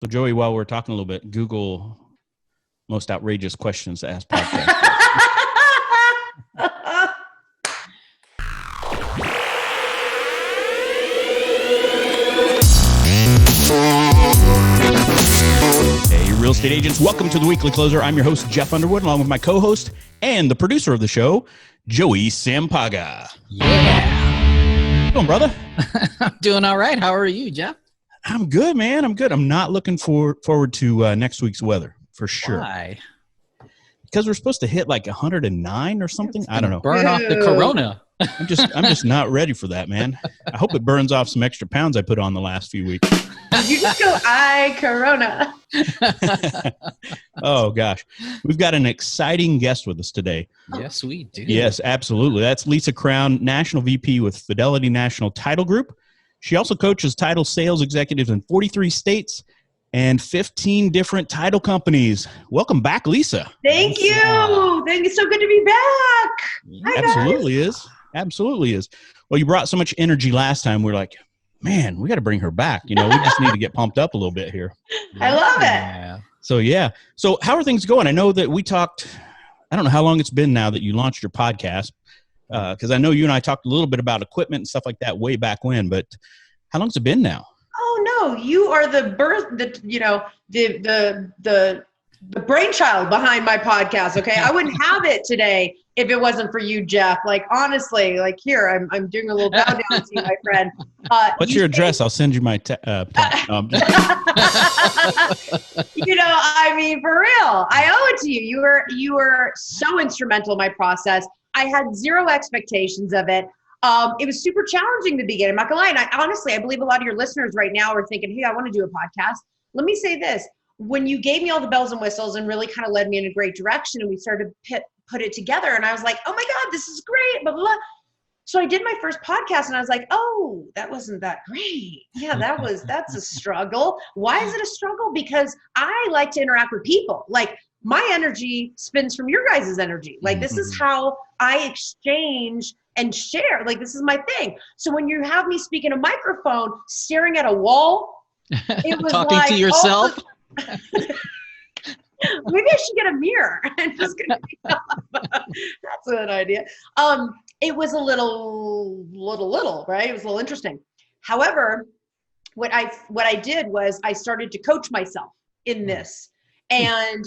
So, Joey, while we're talking a little bit, Google most outrageous questions to ask podcasts. Hey, real estate agents, welcome to the Weekly Closer. I'm your host, Jeff Underwood, along with my co-host and the producer of the show, Joey Sampaga. Yeah. How you doing, brother? I'm doing all right. How are you, Jeff? I'm good, man. I'm good. I'm not looking forward to next week's weather, for sure. Why? Because we're supposed to hit like 109 or something. I don't know. Burn off the corona. I'm just not ready for that, man. I hope it burns off some extra pounds I put on the last few weeks. You just go, Corona. Oh, gosh. We've got an exciting guest with us today. Yes, we do. Yes, absolutely. That's Lisa Crown, National VP with Fidelity National Title Group. She also coaches title sales executives in 43 states and 15 different title companies. Welcome back, Lisa. Thank you. Thank you. So good to be back. Hi, Absolutely is. Absolutely is. Well, you brought so much energy last time. We're like, man, we got to bring her back. You know, we just need to get pumped up a little bit here. I love it. Yeah. So, yeah. So how are things going? I know that we talked, I don't know how long it's been now that you launched your podcast, because I know you and I talked a little bit about equipment and stuff like that way back when, but how long's it been now? Oh no, you are the brainchild behind my podcast. Okay, I wouldn't have it today if it wasn't for you, Jeff. Like honestly, like here, I'm doing a little bow down to you, my friend. What's your address? I'll send you my. No, I'm just- I mean, for real, I owe it to you. You were so instrumental in my process. I had zero expectations of it. It was super challenging to begin. I'm not gonna lie. And I believe a lot of your listeners right now are thinking, hey, I want to do a podcast. Let me say this. When you gave me all the bells and whistles and really kind of led me in a great direction and we started to put it together and I was like, oh my God, this is great, blah, blah, blah. So I did my first podcast and I was like, oh, that wasn't that great. Yeah, that's a struggle. Why is it a struggle? Because I like to interact with people. Like my energy spins from your guys' energy. Like this is how I exchange and share. Like this is my thing. So when you have me speak in a microphone, staring at a wall, it was talking like, to yourself. Maybe I should get a mirror and just gonna that's an idea. It was a little, right? It was a little interesting. However, what I did was I started to coach myself in this. And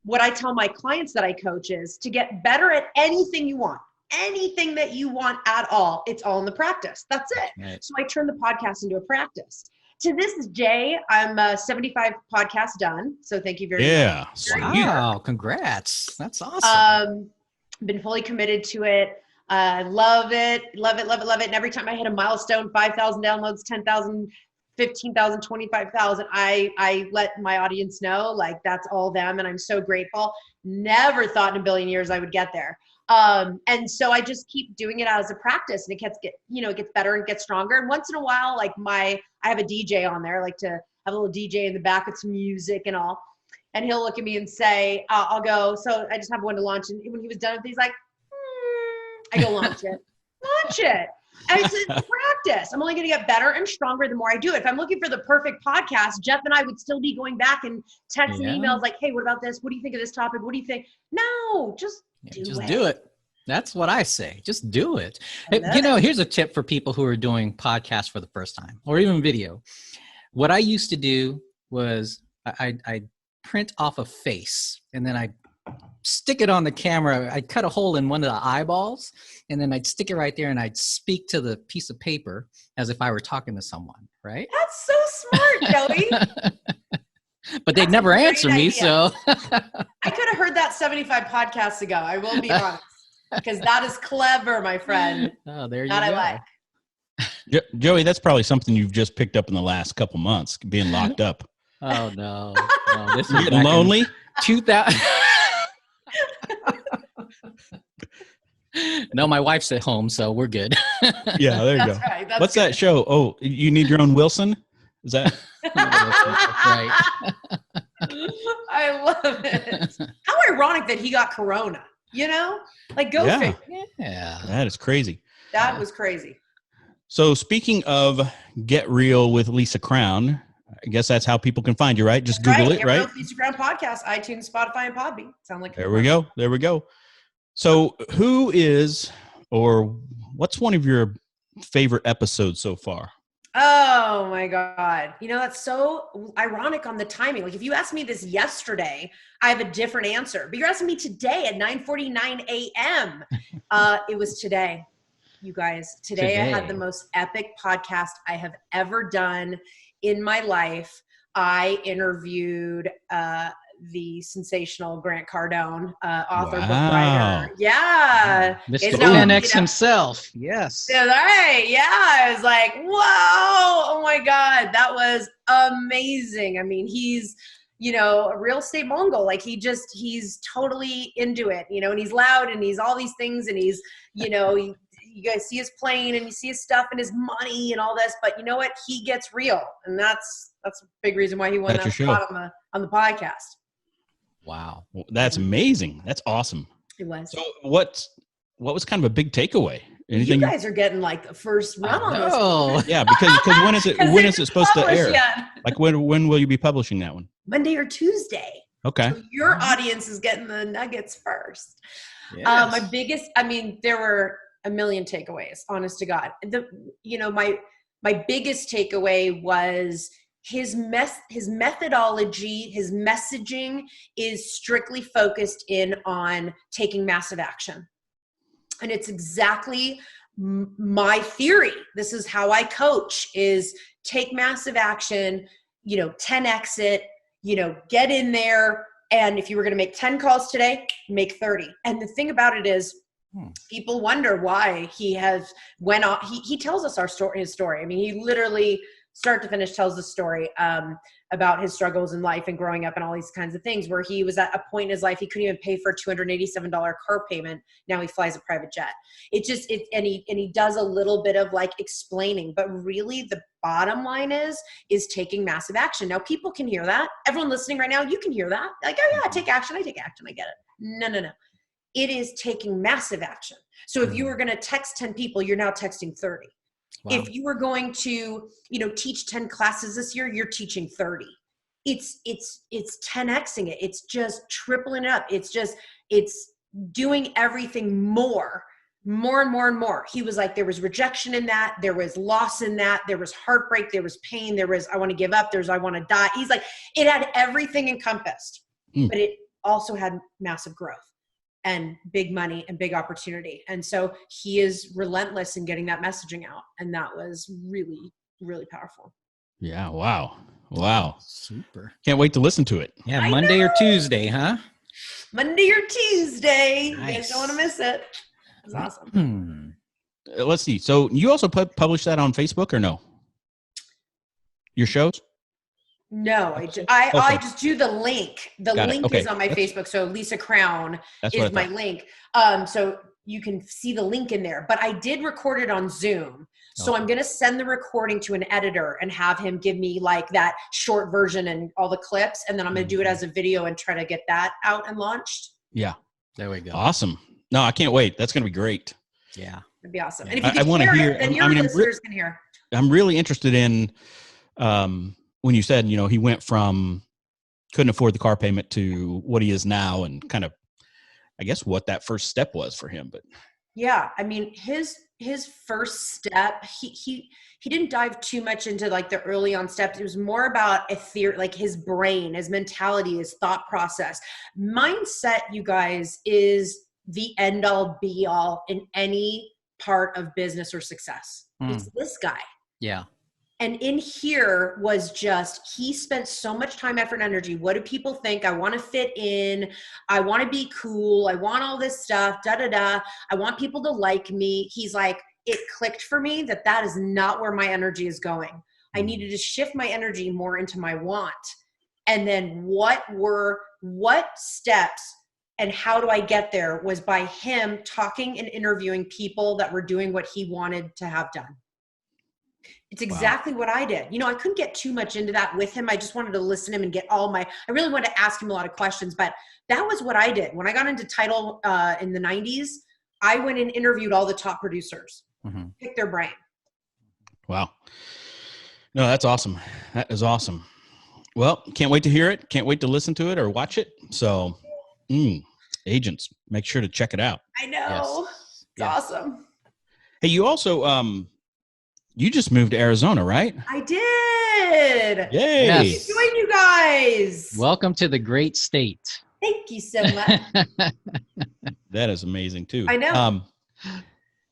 what I tell my clients that I coach is to get better at anything you want. Anything that you want at all, it's all in the practice. That's it. Right. So I turned the podcast into a practice. To this day, I'm 75 podcasts done. So thank you very much. Yeah. Wow. Congrats. That's awesome. Been fully committed to it. Love it. And every time I hit a milestone, 5,000 downloads, 10,000, 15,000, 25,000, I let my audience know, like that's all them. And I'm so grateful. Never thought in a billion years I would get there. And so I just keep doing it as a practice and it gets better and gets stronger. And once in a while, like I have a DJ on there, I like to have a little DJ in the back with some music and all. And he'll look at me and say, I'll go. So I just have one to launch. And when he was done with it, he's like, I go launch it. And it's a practice. I'm only going to get better and stronger the more I do it. If I'm looking for the perfect podcast, Jeff and I would still be going back and texting emails like, hey, what about this? What do you think of this topic? What do you think? No, just do it. That's what I say. Just do it. Here's a tip for people who are doing podcasts for the first time or even video. What I used to do was I print off a face and then I stick it on the camera. I'd cut a hole in one of the eyeballs and then I'd stick it right there and I'd speak to the piece of paper as if I were talking to someone, right? That's so smart, Joey. But they'd never answer me, so. I could have heard that 75 podcasts ago. I will be honest. Because that is clever, my friend. Oh, there you that go. I like. Joey, that's probably something you've just picked up in the last couple months, being locked up. Oh, no. This is getting lonely? 2000. No, my wife's at home, so we're good. Yeah, there you go. Right, what's that show? Oh, you need your own Wilson? Is that? That's right. I love it. How ironic that he got corona, Like go figure. Yeah. That is crazy. That was crazy. So speaking of Get Real with Lisa Crown, I guess that's how people can find you, right? Just Google it, right? Instagram podcast, iTunes, Spotify, and Podbean. Sound like there we go. There we go. So who is, or what's one of your favorite episodes so far? Oh my God. You know, that's so ironic on the timing. Like if you asked me this yesterday, I have a different answer, but you're asking me today at 9:49 a.m. It was today, you guys. Today I had the most epic podcast I have ever done in my life. I interviewed the sensational Grant Cardone, author, book writer. Yeah. Mr. 10X himself. Yes. Yeah, right. Yeah. I was like, whoa. Oh my God. That was amazing. I mean, he's, you know, a real estate Mongol. Like he's totally into it, you know, and he's loud and he's all these things and he's, you know, you guys see his plane and you see his stuff and his money and all this, but you know what? He gets real. And that's a big reason why he won that spot on the podcast. Wow. Well, that's amazing. That's awesome. It was. So what was kind of a big takeaway? Anything? You guys are getting like the first run on this. Oh, yeah. Because when is it supposed to air? Yet. Like when will you be publishing that one? Monday or Tuesday. Okay. So your audience is getting the nuggets first. Yes. My biggest, I mean, there were a million takeaways, honest to God. My biggest takeaway was his methodology, his messaging is strictly focused in on taking massive action. And it's exactly my theory. This is how I coach, is take massive action, 10X it, get in there. And if you were going to make 10 calls today, make 30. And the thing about it is, people wonder why he has went on. He tells us his story. I mean, he literally start to finish tells the story about his struggles in life and growing up and all these kinds of things, where he was at a point in his life he couldn't even pay for a $287 car payment. Now he flies a private jet. And he does a little bit of like explaining, but really the bottom line is taking massive action. Now people can hear that. Everyone listening right now, you can hear that. Like, oh yeah, I take action. I get it. No. It is taking massive action. So if you were going to text 10 people, you're now texting 30. Wow. If you were going to, teach 10 classes this year, you're teaching 30. It's 10Xing it. It's just tripling it up. It's doing everything more and more. He was like, there was rejection in that. There was loss in that. There was heartbreak. There was pain. There was, I want to give up. There's, I want to die. He's like, it had everything encompassed, but it also had massive growth and big money and big opportunity. And so he is relentless in getting that messaging out. And that was really, really powerful. Yeah. Wow. Super. Can't wait to listen to it. Yeah. Monday or Tuesday, huh? Monday or Tuesday. Nice. You guys don't want to miss it. It's awesome. Let's see. So you also publish that on Facebook or no? Your shows? No, I just do the link. The link is on my Facebook. So Lisa Crown is my link. So you can see the link in there, but I did record it on Zoom. So I'm going to send the recording to an editor and have him give me like that short version and all the clips. And then I'm going to do it as a video and try to get that out and launched. Yeah. There we go. Awesome. No, I can't wait. That's going to be great. Yeah. It'd be awesome. And if I want to hear it, then your listeners can hear. I'm really interested in, when you said, he went from couldn't afford the car payment to what he is now, and kind of, I guess, what that first step was for him. But yeah, I mean, his first step, he didn't dive too much into like the early on steps. It was more about a theory, like his brain, his mentality, his thought process. Mindset, you guys, is the end all be all in any part of business or success. It's this guy. Yeah. And in here was just, he spent so much time, effort, and energy. What do people think? I want to fit in. I want to be cool. I want all this stuff, I want people to like me. He's like, it clicked for me that is not where my energy is going. I needed to shift my energy more into my want. And then what steps and how do I get there was by him talking and interviewing people that were doing what he wanted to have done. It's exactly what I did. I couldn't get too much into that with him. I just wanted to listen to him and get I really wanted to ask him a lot of questions, but that was what I did. When I got into title in the 90s, I went and interviewed all the top producers, picked their brain. Wow. No, that's awesome. That is awesome. Well, can't wait to hear it. Can't wait to listen to it or watch it. So, agents, make sure to check it out. I know. Yes. It's awesome. Hey, you also you just moved to Arizona, right? I did. Yay! Yes. Join you guys. Welcome to the great state. Thank you so much. That is amazing too. I know.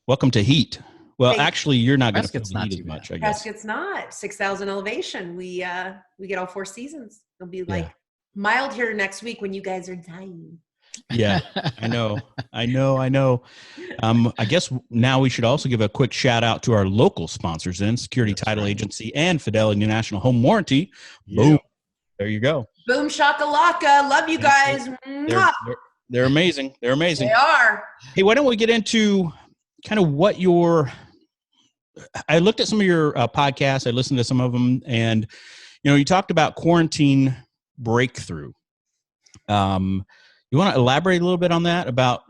Welcome to heat. Well, Thank you. actually, you're not going to feel Prescott's the not heat too as much, bad. I guess. Prescott's not 6,000 elevation. We get all 4 seasons. It'll be like Yeah. mild here next week when you guys are dying. Yeah, I know. I guess now we should also give a quick shout out to our local sponsors then, Security Title Agency and Fidelity National Home Warranty. Boom. There you go. Boom shakalaka. Love you guys. Mwah. They're amazing. They're amazing. They are. Hey, why don't we get into kind of what I looked at some of your podcasts. I listened to some of them, and you talked about quarantine breakthrough. You want to elaborate a little bit on that, about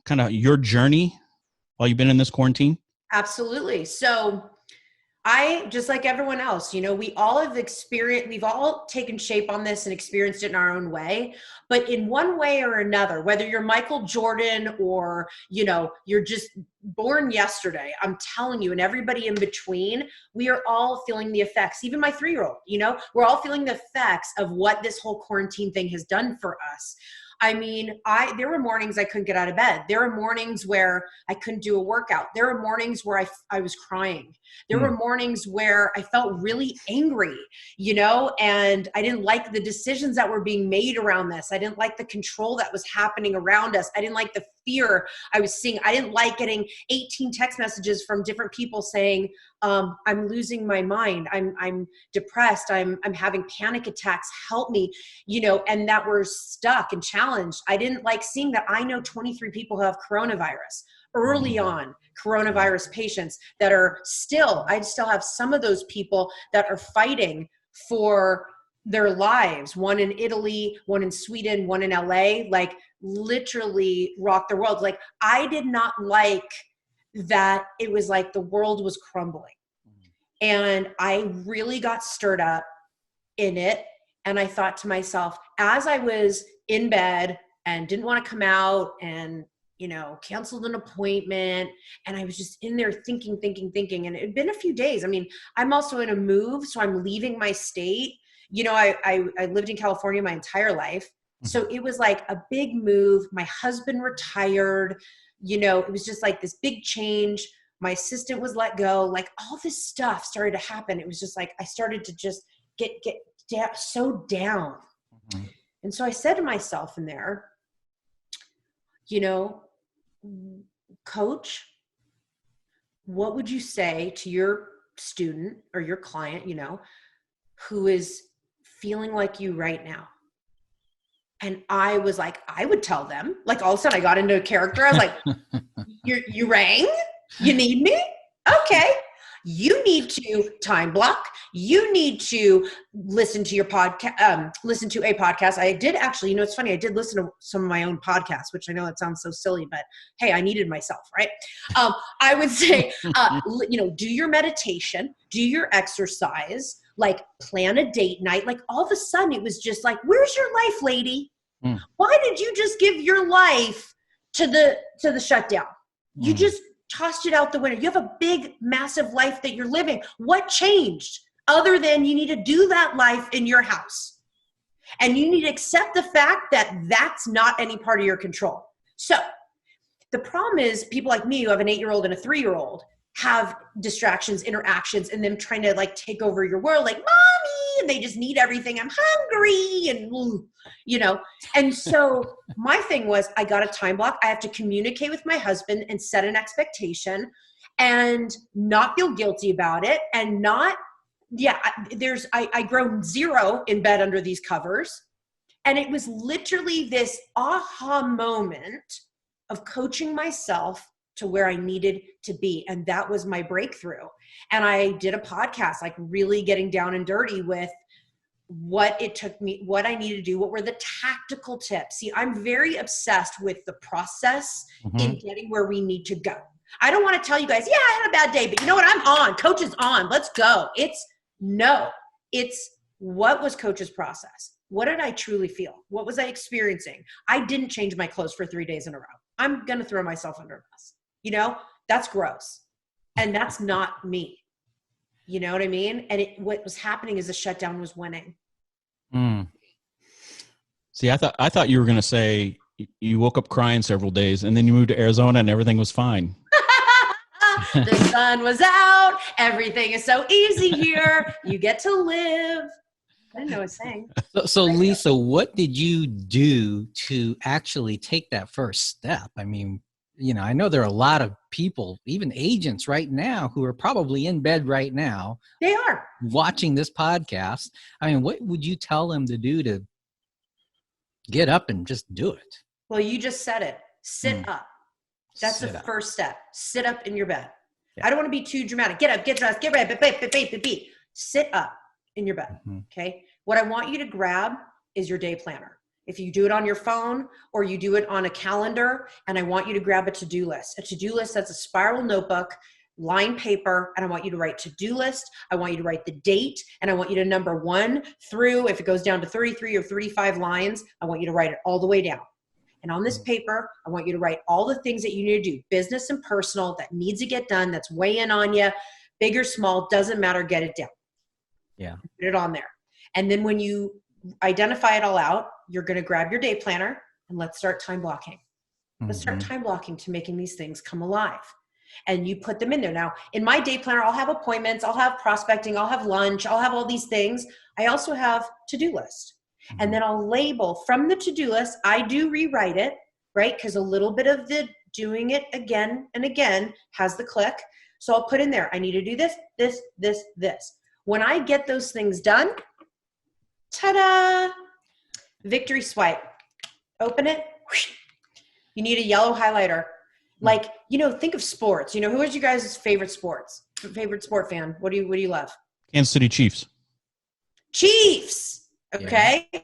kind of your journey while you've been in this quarantine? Absolutely. So I, just like everyone else, we all have experienced, we've all taken shape on this and experienced it in our own way, but in one way or another, whether you're Michael Jordan or, you're just born yesterday, I'm telling you, and everybody in between, we are all feeling the effects. Even my 3-year-old, we're all feeling the effects of what this whole quarantine thing has done for us. I mean, there were mornings I couldn't get out of bed. There were mornings where I couldn't do a workout. There were mornings where I was crying. There were mornings where I felt really angry, and I didn't like the decisions that were being made around this. I didn't like the control that was happening around us. I didn't like the fear I was seeing. I didn't like getting 18 text messages from different people saying, I'm losing my mind. I'm depressed. I'm having panic attacks. Help me, and that we're stuck and challenged. I didn't like seeing that. I know 23 people who have coronavirus early on, coronavirus patients that are I still have some of those people that are fighting for their lives. One in Italy, one in Sweden, one in LA, like literally rocked the world. Like, I did not like that. It was like the world was crumbling. And I really got stirred up in it. And I thought to myself, as I was in bed and didn't want to come out and, canceled an appointment, and I was just in there thinking. And it had been a few days. I mean, I'm also in a move, so I'm leaving my state. I lived in California my entire life. So it was like a big move. My husband retired, it was just like this big change. My assistant was let go. Like, all this stuff started to happen. It was just like, I started to just get so down. And so I said to myself in there, Coach, what would you say to your student or your client, who is feeling like you right now? And I was like, I would tell them, like, all of a sudden I got into a character. I was like, you rang? You need me? Okay. You need to time block. You need to listen to your podcast, listen to a podcast. I did actually, it's funny. I did listen to some of my own podcasts, which I know it sounds so silly, but hey, I needed myself, right? I would say, do your meditation, do your exercise, like plan a date night. Like, all of a sudden it was just like, where's your life, lady? Why did you just give your life to the shutdown? You just tossed it out the window. You have a big, massive life that you're living. What changed other than you need to do that life in your house? And you need to accept the fact that that's not any part of your control. So the problem is, people like me who have an 8-year-old and a 3-year-old have distractions, interactions, and them trying to like take over your world, like, mommy, and they just need everything. I'm hungry, and and so my thing was, I got a time block. I have to communicate with my husband and set an expectation and not feel guilty about it, and not, I grow 0 in bed under these covers. And it was literally this aha moment of coaching myself to where I needed to be. And that was my breakthrough. And I did a podcast, like really getting down and dirty with what it took me, what I needed to do, what were the tactical tips. See, I'm very obsessed with the process in getting where we need to go. I don't want to tell you guys, yeah, I had a bad day, but you know what? I'm on. Coach is on. Let's go. It's No, it's what was coach's process? What did I truly feel? What was I experiencing? I didn't change my clothes for 3 days in a row. I'm going to throw myself under a bus. That's gross. And that's not me. You know what I mean? And what was happening is the shutdown was winning. See, I thought you were going to say you woke up crying several days and then you moved to Arizona and everything was fine. The sun was out. Everything is so easy here. You get to live. I didn't know what I was saying. So Lisa, what did you do to actually take that first step? I mean, I know there are a lot of people, even agents right now, who are probably in bed right now. They are. Watching this podcast. I mean, what would you tell them to do to get up and just do it? Well, you just said it. Sit up. That's the first step. Sit up in your bed. Yeah. I don't want to be too dramatic. Get up, get dressed, get ready, sit up in your bed. Okay. What I want you to grab is your day planner. If you do it on your phone or you do it on a calendar, and I want you to grab a to-do list. A to-do list that's a spiral notebook, lined paper, and I want you to write to-do list. I want you to write the date, and I want you to number 1 through, if it goes down to 33 or 35 lines, I want you to write it all the way down. And on this paper, I want you to write all the things that you need to do, business and personal, that needs to get done, that's weighing on you, big or small, doesn't matter, get it down. Yeah. Put it on there. And then when you identify it all out, you're going to grab your day planner and let's start time blocking. Let's start time blocking to making these things come alive. And you put them in there. Now, in my day planner, I'll have appointments, I'll have prospecting, I'll have lunch, I'll have all these things. I also have to-do list. And then I'll label from the to-do list. I do rewrite it, right? Because a little bit of the doing it again and again has the click. So I'll put in there, I need to do this, this, this, this. When I get those things done, ta-da, victory swipe. Open it. You need a yellow highlighter. Like, think of sports. Who is you guys' favorite sport fan? What do you love? Kansas City Chiefs. Chiefs. Okay. Yeah.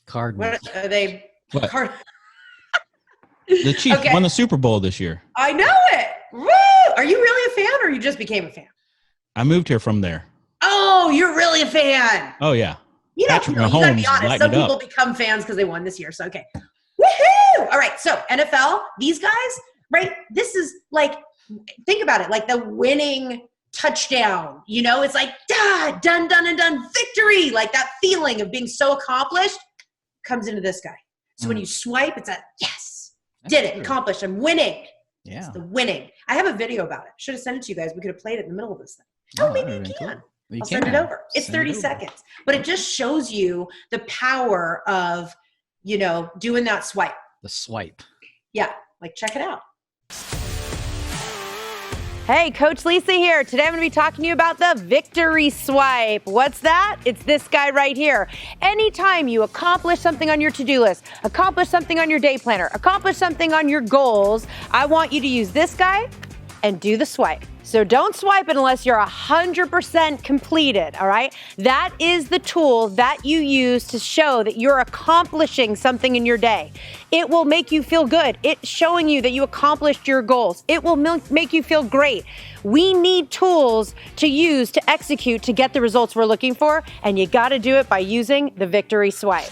Cardinals. What are they? What? The Chiefs won the Super Bowl this year. I know it. Woo! Are you really a fan or you just became a fan? I moved here from there. Oh, you're really a fan. Oh, yeah. You gotta be honest. Some people become fans because they won this year. So, okay. Woohoo! All right. So, NFL, these guys, right? This is like, think about it, like the winning touchdown. It's like, done, and done, victory. Like that feeling of being so accomplished comes into this guy. So when you swipe, it's a yes, did it, accomplished, I'm winning. Yeah. It's the winning. I have a video about it. Should have sent it to you guys. We could have played it in the middle of this thing. Oh, maybe you can. I'll send it over. It's 30 seconds. But it just shows you the power of, doing that swipe. The swipe. Yeah. Like, check it out. Hey, Coach Lisa here. Today I'm going to be talking to you about the victory swipe. What's that? It's this guy right here. Anytime you accomplish something on your to-do list, accomplish something on your day planner, accomplish something on your goals, I want you to use this guy and do the swipe. So don't swipe it unless you're 100% completed, all right? That is the tool that you use to show that you're accomplishing something in your day. It will make you feel good. It's showing you that you accomplished your goals. It will make you feel great. We need tools to use to execute to get the results we're looking for, and you gotta do it by using the victory swipe.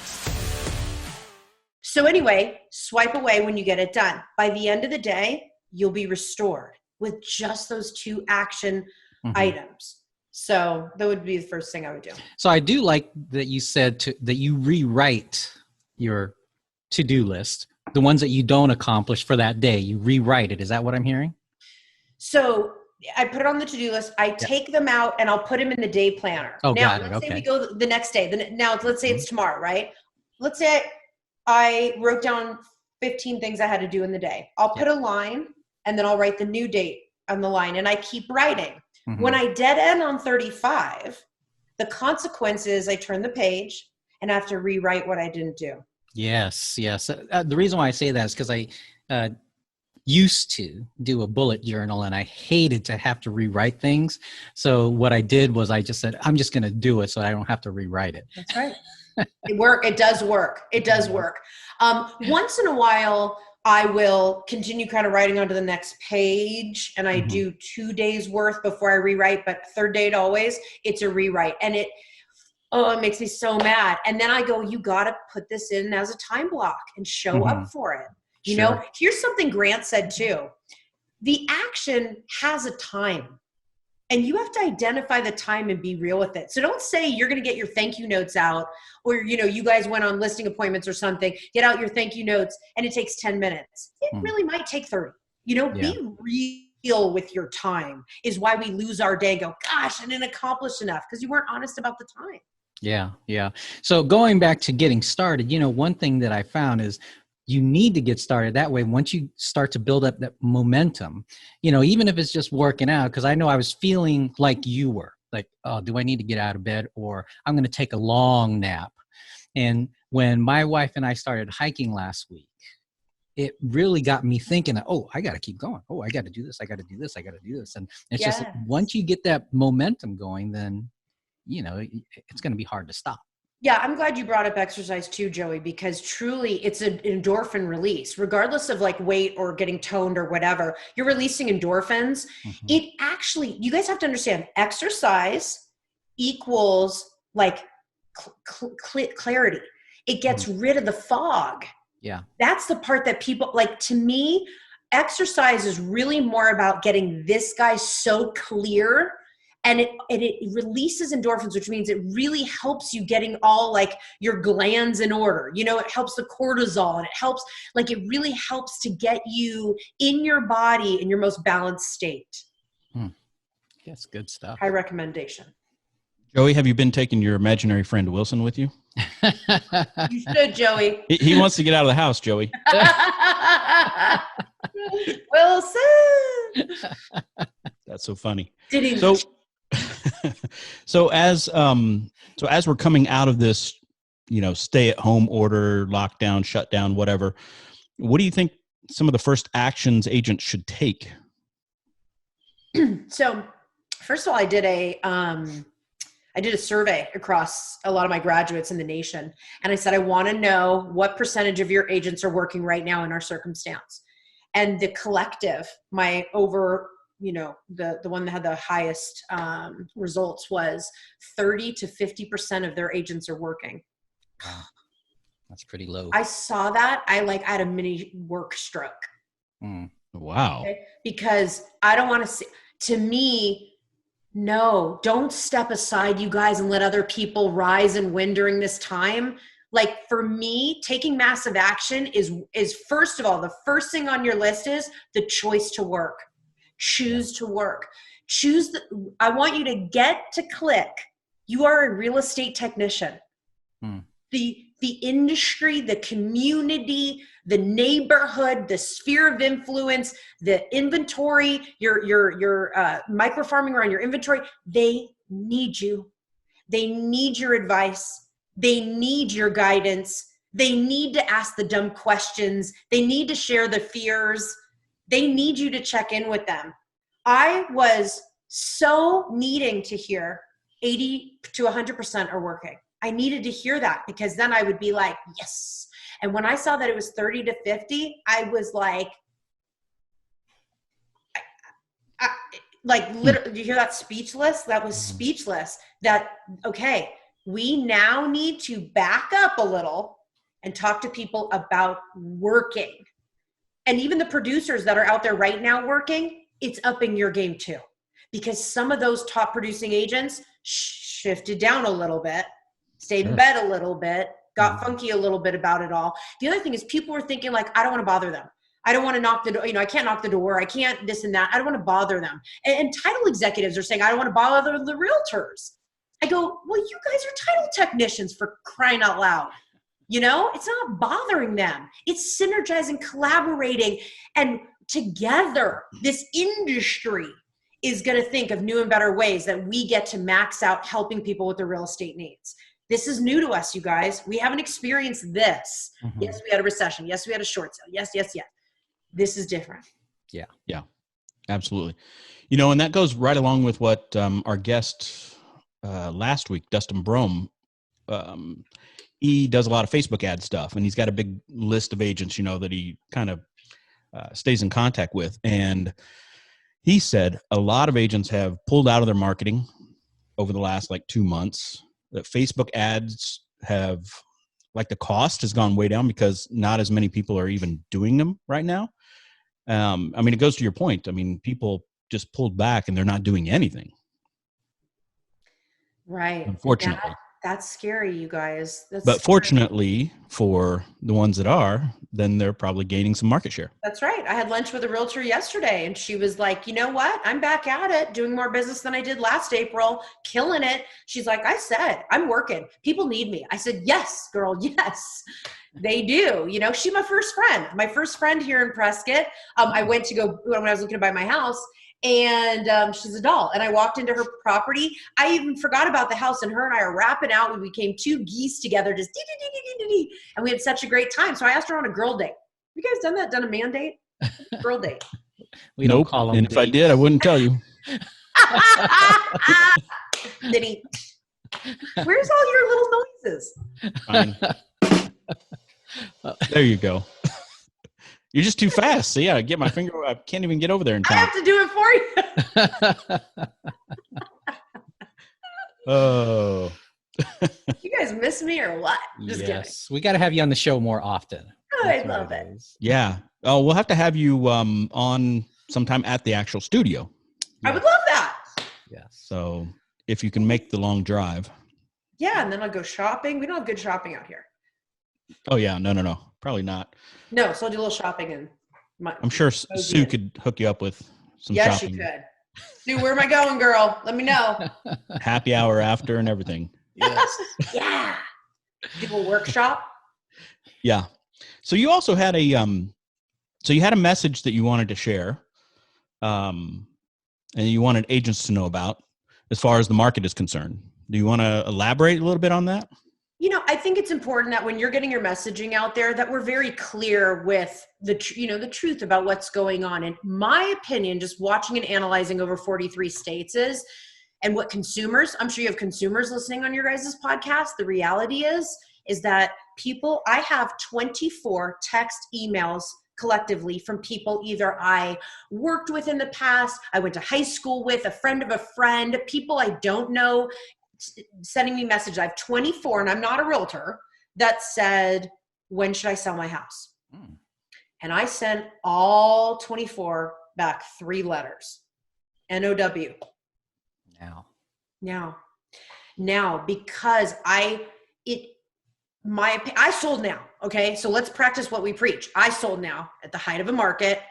So anyway, swipe away when you get it done. By the end of the day, you'll be restored with just those 2 action items. So that would be the first thing I would do. So I do like that you said that you rewrite your to-do list, the ones that you don't accomplish for that day, you rewrite it. Is that what I'm hearing? So I put it on the to-do list. I take them out and I'll put them in the day planner. Oh, now, got it. let's say we go the next day. Now, let's say it's tomorrow, right? Let's say I wrote down 15 things I had to do in the day. I'll put a line and then I'll write the new date on the line and I keep writing. When I dead end on 35, the consequence is I turn the page and I have to rewrite what I didn't do. Yes. The reason why I say that is because I used to do a bullet journal and I hated to have to rewrite things. So what I did was I just said, I'm just going to do it so I don't have to rewrite it. That's right. It does work. It does work. Once in a while, I will continue kind of writing onto the next page, and I do 2 days worth before I rewrite, but third date always, it's a rewrite. And it makes me so mad. And then I go, you got to put this in as a time block and show up for it. You know, here's something Grant said too. The action has a time. And you have to identify the time and be real with it. So don't say you're going to get your thank you notes out, or, you know, you guys went on listing appointments or something, get out your thank you notes, and it takes 10 minutes. It really might take 30. You know, be real with your time is why we lose our day and go, gosh, I didn't accomplish enough because you weren't honest about the time. Yeah. Yeah. So going back to getting started, you know, one thing that I found is you need to get started that way. Once you start to build up that momentum, you know, even if it's just working out, because I know I was feeling like you were like, oh, do I need to get out of bed, or I'm going to take a long nap? And when my wife and I started hiking last week, it really got me thinking, oh, I got to keep going. Oh, I got to do this. I got to do this. I got to do this. And it's just once you get that momentum going, then, you know, it's going to be hard to stop. Yeah, I'm glad you brought up exercise too, Joey, because truly it's an endorphin release, regardless of like weight or getting toned or whatever. You're releasing endorphins. It actually, you guys have to understand, exercise equals like clarity. It gets rid of the fog. Yeah. That's the part that people like. To me, exercise is really more about getting this guy so clear. And it releases endorphins, which means it really helps you getting all like your glands in order. You know, it helps the cortisol, and it helps, like, it really helps to get you in your body in your most balanced state. That's good stuff. High recommendation. Joey, have you been taking your imaginary friend Wilson with you? You should, Joey. He wants to get out of the house, Joey. Wilson. That's so funny. So as we're coming out of this, you know, stay at home order, lockdown, shutdown, whatever, what do you think some of the first actions agents should take? So first of all, I did a survey across a lot of my graduates in the nation. And I said, I want to know what percentage of your agents are working right now in our circumstance. And the collective, my over, you know, the one that had the highest results was 30 to 50% of their agents are working. Wow. That's pretty low. I saw that. I had a mini work stroke. Wow. Okay? Because I don't want to see, to me, no, don't step aside, you guys, and let other people rise and win during this time. Like, for me, taking massive action is first of all, the first thing on your list is the choice to work. Choose to work. I want you to get to click. You are a real estate technician. The industry, the community, the neighborhood, the sphere of influence, the inventory, your microfarming around your inventory, they need you. They need your advice. They need your guidance. They need to ask the dumb questions. They need to share the fears. They need you to check in with them. I was so needing to hear 80 to 100% are working. I needed to hear that, because then I would be like, yes. And when I saw that it was 30 to 50, I was like literally, you hear that? Speechless? That was speechless. That, okay, we now need to back up a little and talk to people about working. And even the producers that are out there right now working, it's upping your game too. Because some of those top producing agents shifted down a little bit, stayed in bed a little bit, got funky a little bit about it all. The other thing is, people were thinking like, I don't want to bother them. I don't want to knock the door. You know, I can't knock the door. I can't this and that. I don't want to bother them. And title executives are saying, I don't want to bother the realtors. I go, well, you guys are title technicians, for crying out loud. You know, it's not bothering them. It's synergizing, collaborating, and together this industry is going to think of new and better ways that we get to max out helping people with their real estate needs. This is new to us, you guys. We haven't experienced this. Yes, we had a recession. Yes, we had a short sale. Yes. This is different. Yeah, absolutely. You know, and that goes right along with what our guest last week, Dustin Brome, he does a lot of Facebook ad stuff, and he's got a big list of agents, you know, that he kind of stays in contact with. And he said a lot of agents have pulled out of their marketing over the last 2 months. That Facebook ads have, the cost has gone way down because not as many people are even doing them right now. It goes to your point. People just pulled back and they're not doing anything. Right. Unfortunately. That's scary, you guys. But fortunately for the ones that are, then they're probably gaining some market share. That's right. I had lunch with a realtor yesterday and she was like, you know what? I'm back at it, doing more business than I did last April, killing it. She's like, I said, I'm working. People need me. I said, yes, girl. Yes, they do. She's my first friend here in Prescott. I went to go when I was looking to buy my house. And she's a doll. And I walked into her property. I even forgot about the house, and her and I are rapping out. We became two geese together, just dee-dee-dee-dee-dee-dee. And we had such a great time. So I asked her on a girl date. You guys done that? Done a man date? Girl date. We don't call them and dates. If I did, I wouldn't tell you. Diddy. Where's all your little noises? Fine. There you go. You're just too fast. So yeah, get my finger. I can't even get over there in time. I have to do it for you. Oh. You guys miss me or what? Just kidding. We got to have you on the show more often. Oh, I love it. Yeah. Oh, we'll have to have you on sometime at the actual studio. I would love that. Yes. So if you can make the long drive. Yeah, and then I'll go shopping. We don't have good shopping out here. Oh yeah, no, probably not. No, so I'll do a little shopping and I'm sure Sue could hook you up with some shopping. Yes, she could. Sue, where am I going, girl? Let me know. Happy hour after and everything. Yes. Yeah. Do a workshop. Yeah. So you also had a message that you wanted to share, and you wanted agents to know about as far as the market is concerned. Do you want to elaborate a little bit on that? I think it's important that when you're getting your messaging out there, that we're very clear with the truth about what's going on. In my opinion, just watching and analyzing over 43 states and what consumers, I'm sure you have consumers listening on your guys' podcast. The reality is that I have 24 text emails collectively from people either I worked with in the past, I went to high school with, a friend of a friend, people I don't know, sending me messages. I have 24, and I'm not a realtor, that said, when should I sell my house? And I sent all 24 back 3 letters. NOW. Now, because I sold now. Okay. So let's practice what we preach. I sold now at the height of a market,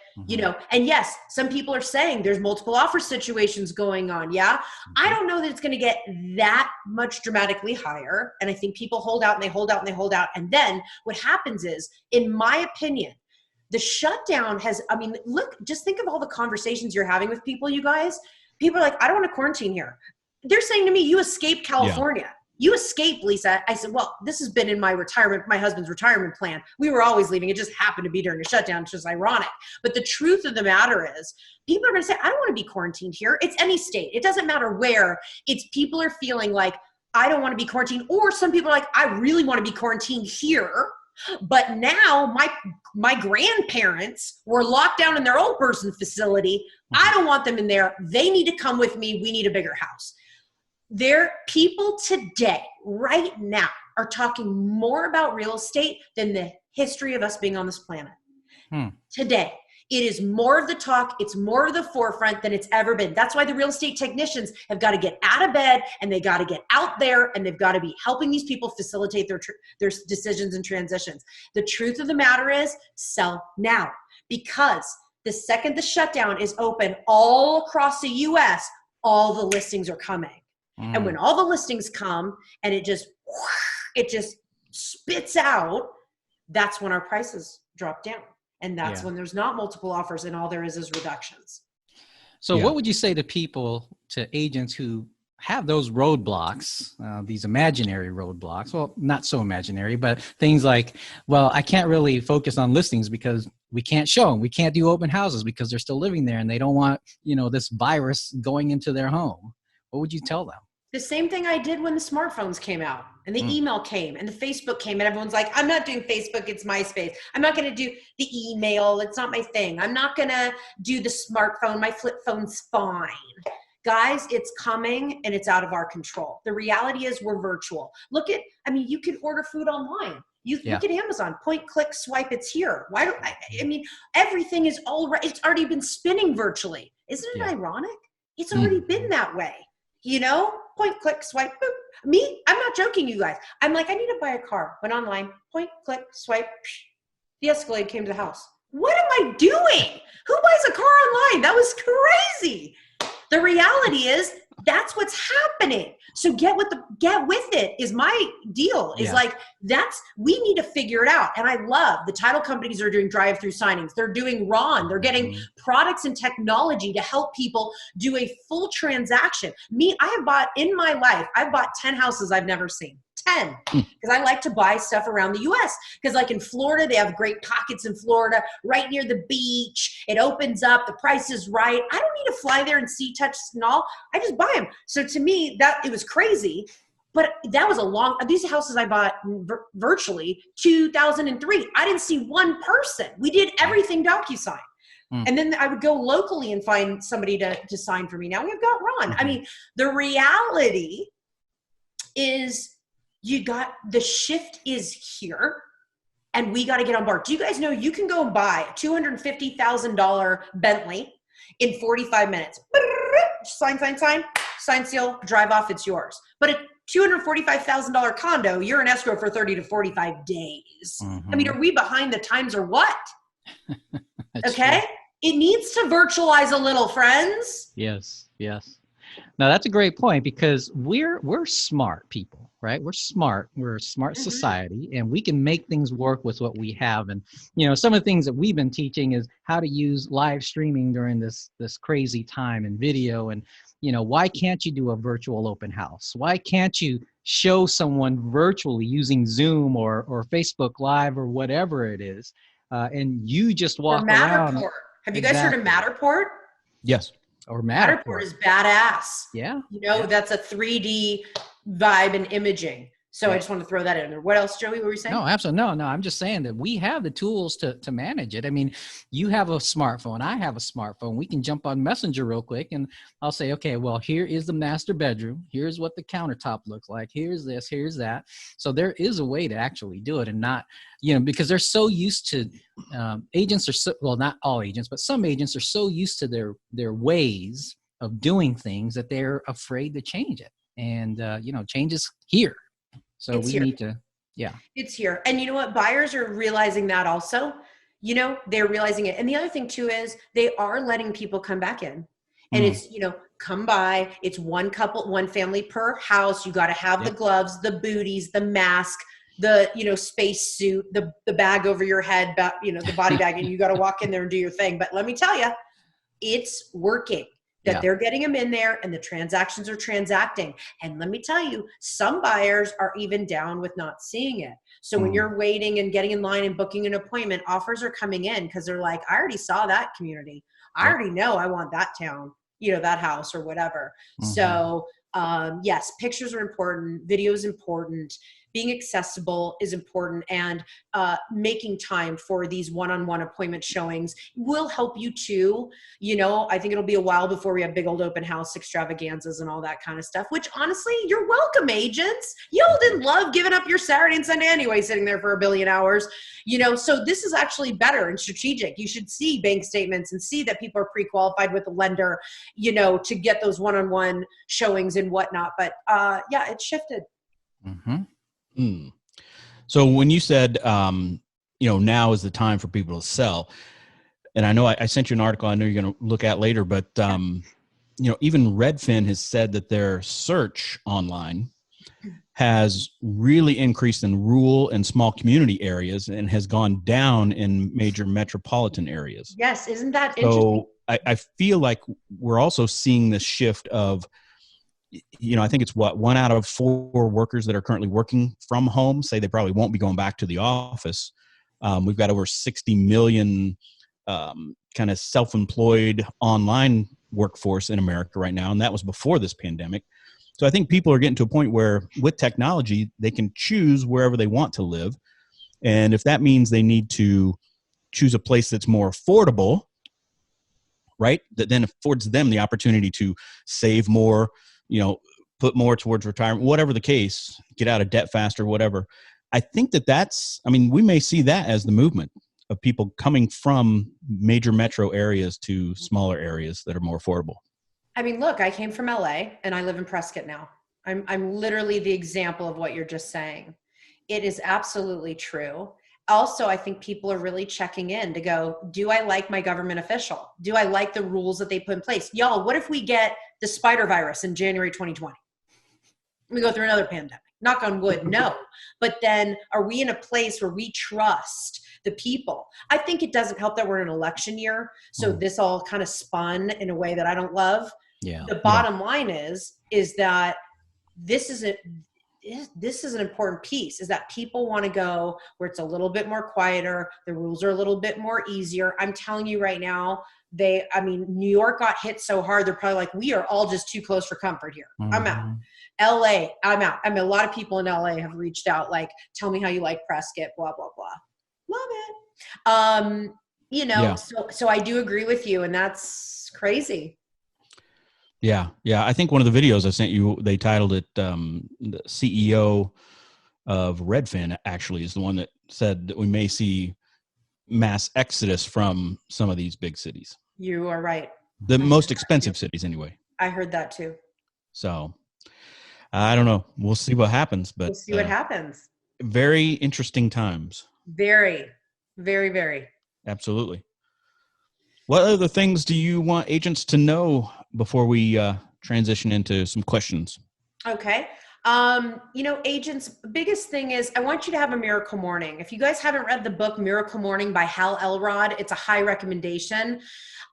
and yes, some people are saying there's multiple offer situations going on. Yeah. I don't know that it's going to get that much dramatically higher. And I think people hold out and they hold out and they hold out. And then what happens is, in my opinion, the shutdown just think of all the conversations you're having with people, you guys. People are like, I don't want to quarantine here. They're saying to me, you escaped California. Yeah. You escaped, Lisa. I said, well, this has been in my husband's retirement plan. We were always leaving. It just happened to be during a shutdown. It's just ironic. But the truth of the matter is, people are going to say, I don't want to be quarantined here. It's any state. It doesn't matter where. It's people are feeling like, I don't want to be quarantined. Or some people are like, I really want to be quarantined here. But now my grandparents were locked down in their old person facility. I don't want them in there. They need to come with me. We need a bigger house. People today, right now, are talking more about real estate than the history of us being on this planet. Today, it is more of the talk. It's more of the forefront than it's ever been. That's why the real estate technicians have got to get out of bed, and they got to get out there, and they've got to be helping these people facilitate their decisions and transitions. The truth of the matter is, sell now, because the second the shutdown is open all across the U.S., all the listings are coming. And when all the listings come and it just spits out, that's when our prices drop down. And that's when there's not multiple offers and all there is reductions. So what would you say to agents who have those roadblocks, these imaginary roadblocks? Well, not so imaginary, but things like, well, I can't really focus on listings because we can't show them. We can't do open houses because they're still living there and they don't want, this virus going into their home. What would you tell them? The same thing I did when the smartphones came out and the email came and the Facebook came and everyone's like, I'm not doing Facebook, it's MySpace. I'm not going to do the email. It's not my thing. I'm not going to do the smartphone. My flip phone's fine. Guys, it's coming and it's out of our control. The reality is we're virtual. You can order food online. You look at Amazon, point, click, swipe, it's here. Everything is it's already been spinning virtually. Isn't it ironic? It's already been that way. Point, click, swipe, boop. Me, I'm not joking, you guys. I'm like, I need to buy a car. Went online, point, click, swipe. The Escalade came to the house. What am I doing? Who buys a car online? That was crazy. The reality is that's what's happening. So get with it is my deal. Is we need to figure it out. And I love the title companies are doing drive-through signings. They're doing Ron. They're getting products and technology to help people do a full transaction. I've bought 10 houses I've never seen. 10, because I like to buy stuff around the US, because like in Florida, they have great pockets in Florida, right near the beach. It opens up, the price is right. I don't need to fly there and see, touch, and all. I just buy them. So to me, it was crazy, but that was these houses I bought virtually 2003. I didn't see one person. We did everything DocuSign. And then I would go locally and find somebody to sign for me. Now we've got Ron. The reality is, the shift is here and we got to get on board. Do you guys know you can go and buy a $250,000 Bentley in 45 minutes? Sign, seal, drive off, it's yours. But a $245,000 condo, you're in escrow for 30 to 45 days. Are we behind the times or what? Okay. True. It needs to virtualize a little, friends. Yes. Now that's a great point, because we're smart people, right? We're smart. We're a smart society, and we can make things work with what we have. And some of the things that we've been teaching is how to use live streaming during this crazy time, and video. And why can't you do a virtual open house? Why can't you show someone virtually using Zoom or Facebook Live or whatever it is, and you just walk around? Have you guys heard of Matterport? Yes. Or Matterport is badass. Yeah. That's a 3D vibe and imaging. So I just want to throw that in there. What else, Joey? What were you saying? No, absolutely. No, I'm just saying that we have the tools to manage it. You have a smartphone. I have a smartphone. We can jump on Messenger real quick, and I'll say, okay, well, here is the master bedroom. Here's what the countertop looks like. Here's this, here's that. So there is a way to actually do it, and not, because they're so used to, agents are so, well, not all agents, but some agents are so used to their ways of doing things that they're afraid to change it. And, change is here. So we need to, It's here. And you know what? Buyers are realizing that also. They're realizing it. And the other thing too is they are letting people come back in. And it's, come by. It's one couple, one family per house. You got to have the gloves, the booties, the mask, the, space suit, the bag over your head, the body bag, and you got to walk in there and do your thing. But let me tell you, it's working. That they're getting them in there and the transactions are transacting. And let me tell you, some buyers are even down with not seeing it. So when you're waiting and getting in line and booking an appointment, offers are coming in because they're like, I already saw that community. I already know I want that town, that house or whatever. So yes, pictures are important. Video is important. Being accessible is important, and making time for these one-on-one appointment showings will help you too. I think it'll be a while before we have big old open house extravaganzas and all that kind of stuff, which honestly, you're welcome, agents. Y'all didn't love giving up your Saturday and Sunday anyway, sitting there for a billion hours. So this is actually better and strategic. You should see bank statements and see that people are pre-qualified with the lender, to get those one-on-one showings and whatnot. But it's shifted. So when you said, now is the time for people to sell, and I know I sent you an article I know you're going to look at later, but, even Redfin has said that their search online has really increased in rural and small community areas and has gone down in major metropolitan areas. Yes. Isn't that interesting? So I feel like we're also seeing this shift of, I think it's 1 out of 4 workers that are currently working from home say they probably won't be going back to the office. We've got over 60 million kind of self-employed online workforce in America right now, and that was before this pandemic. So I think people are getting to a point where with technology, they can choose wherever they want to live. And if that means they need to choose a place that's more affordable, right, that then affords them the opportunity to save more, put more towards retirement, whatever the case, get out of debt faster, whatever. I think we may see that as the movement of people coming from major metro areas to smaller areas that are more affordable. I mean, look, I came from LA and I live in Prescott now. I'm literally the example of what you're just saying. It is absolutely true. Also, I think people are really checking in to go, do I like my government official? Do I like the rules that they put in place? Y'all, what if we get the spider virus in January 2020? We go through another pandemic. Knock on wood, no. But then are we in a place where we trust the people? I think it doesn't help that we're in an election year. So this all kind of spun in a way that I don't love. Yeah. The bottom line is that this is an important piece, is that people want to go where it's a little bit more quieter. The rules are a little bit more easier. I'm telling you right now, New York got hit so hard. They're probably like, we are all just too close for comfort here. I'm out. LA, I'm out. I mean, a lot of people in LA have reached out, like, tell me how you like Prescott, blah, blah, blah. Love it. So I do agree with you, and that's crazy. Yeah. I think one of the videos I sent you, they titled it, the CEO of Redfin actually is the one that said that we may see mass exodus from some of these big cities. You are right. The most expensive cities anyway. I heard that too. So I don't know. We'll see what happens, but we'll see what happens. Very interesting times. Very, very, very. Absolutely. What other things do you want agents to know before we transition into some questions? Okay. Agents, biggest thing is I want you to have a miracle morning. If you guys haven't read the book Miracle Morning by Hal Elrod, it's a high recommendation.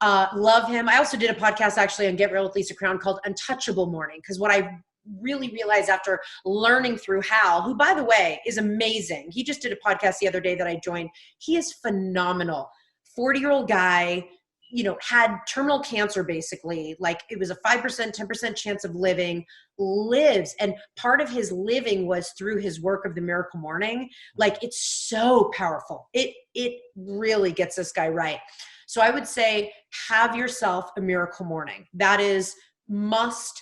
Love him. I also did a podcast actually on Get Real with Lisa Crown called Untouchable Morning, because what I really realized after learning through Hal, who by the way is amazing. He just did a podcast the other day that I joined. He is phenomenal. 40-year-old guy, had terminal cancer basically. Like it was a 5%, 10% chance of living, lives. And part of his living was through his work of the Miracle Morning. Like it's so powerful. It really gets this guy right. So I would say have yourself a miracle morning. That is must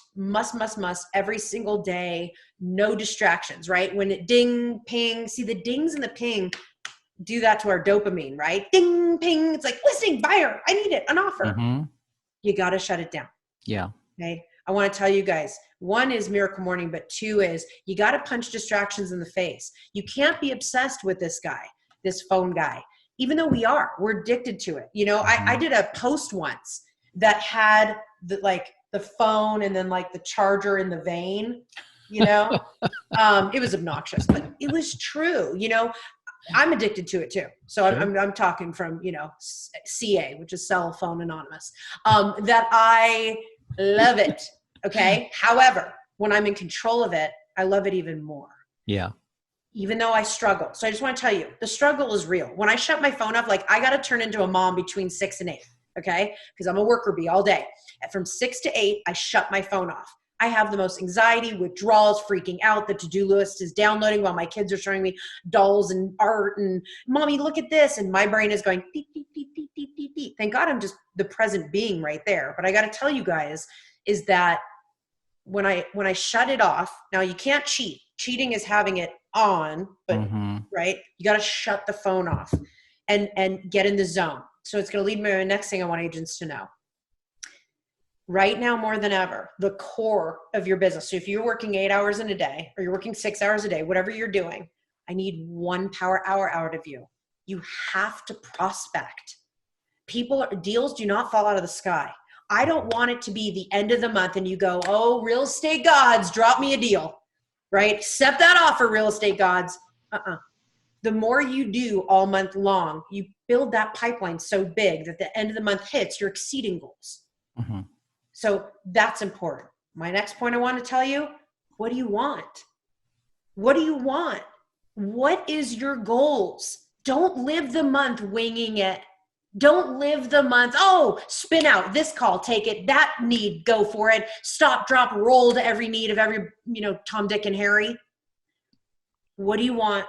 every single day. No distractions, right? When it ding, ping, see the dings and the ping do that to our dopamine, right? Ding, ping. It's like, listing, buyer, I need it, an offer. Mm-hmm. You got to shut it down. Yeah. Okay. I want to tell you guys, 1 is miracle morning, but 2 is you got to punch distractions in the face. You can't be obsessed with this guy, this phone guy, even though we're addicted to it. I did a post once that had the phone and then like the charger in the vein, it was obnoxious, but it was true. I'm addicted to it too. So sure. I'm talking from, CA, which is Cell Phone Anonymous, that I love it. Okay. However, when I'm in control of it, I love it even more. Yeah. Even though I struggle. So I just want to tell you, the struggle is real. When I shut my phone off, like I got to turn into a mom between 6 and 8. Okay. Because I'm a worker bee all day. And from 6 to 8, I shut my phone off. I have the most anxiety, withdrawals, freaking out. The to-do list is downloading while my kids are showing me dolls and art and mommy, look at this. And my brain is going beep, beep, beep, beep, beep, beep, beep. Thank God I'm just the present being right there. But I got to tell you guys is that when I shut it off, now you can't cheat. Cheating is having it on, but right. You got to shut the phone off and get in the zone. So it's going to lead me to the next thing I want agents to know. Right now, more than ever, the core of your business. So if you're working 8 hours in a day or you're working 6 hours a day, whatever you're doing, I need 1 power hour out of you. You have to prospect. Deals do not fall out of the sky. I don't want it to be the end of the month and you go, oh, real estate gods, drop me a deal, right? Accept that offer, real estate gods. The more you do all month long, you build that pipeline so big that the end of the month hits, you're exceeding goals. Mm-hmm. So that's important. My next point I want to tell you, what do you want? What do you want? What is your goals? Don't live the month winging it. Don't live the month. Oh, spin out this call, take it, that need, go for it. Stop, drop, roll to every need of every, Tom, Dick, and Harry. What do you want?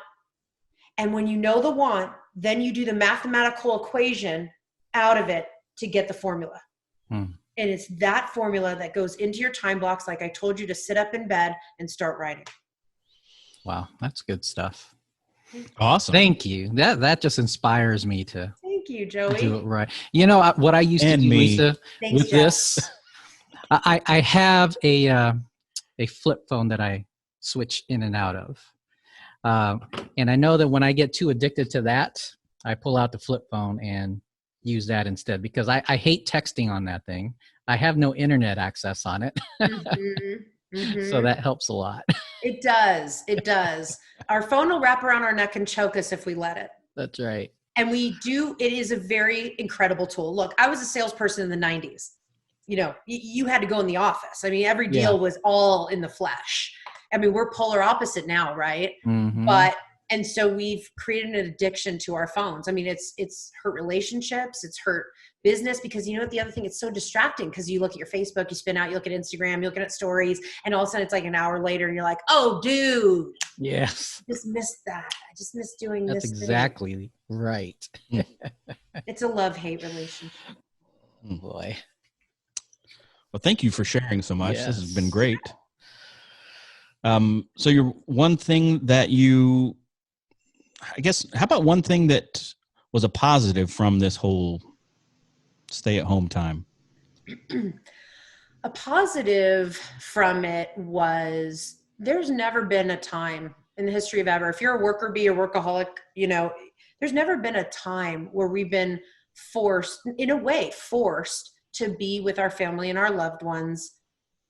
And when you know the want, then you do the mathematical equation out of it to get the formula. And it's that formula that goes into your time blocks. Like I told you, to sit up in bed and start writing. Wow. That's good stuff. Awesome. Thank you. That just inspires me to Thank you, Joey. do it right. What I used to do, Lisa, with this, I have a flip phone that I switch in and out of. And I know that when I get too addicted to that, I pull out the flip phone and use that instead, because I hate texting on that thing. I have no internet access on it. So that helps a lot. It does. It does. Our phone will wrap around our neck and choke us if we let it. That's right. And it is a very incredible tool. Look, I was a salesperson in the 90s. You had to go in the office. I mean, every deal was all in the flesh. I mean, we're polar opposite now, right? And so we've created an addiction to our phones. I mean, it's hurt relationships, it's hurt business, because you know what, the other thing, it's so distracting, because you look at your Facebook, you spin out, you look at Instagram, you're looking at stories, and all of a sudden it's like an hour later and you're like, oh, dude. Yes. I just missed that. I just missed doing That's this. That's exactly thing. Right. It's a love-hate relationship. Oh, boy. Well, thank you for sharing so much. Yes. This has been great. So your one thing that how about one thing that was a positive from this whole stay-at-home time? A positive from it was, there's never been a time in the history of ever, if you're a worker bee or workaholic, there's never been a time where we've been forced to be with our family and our loved ones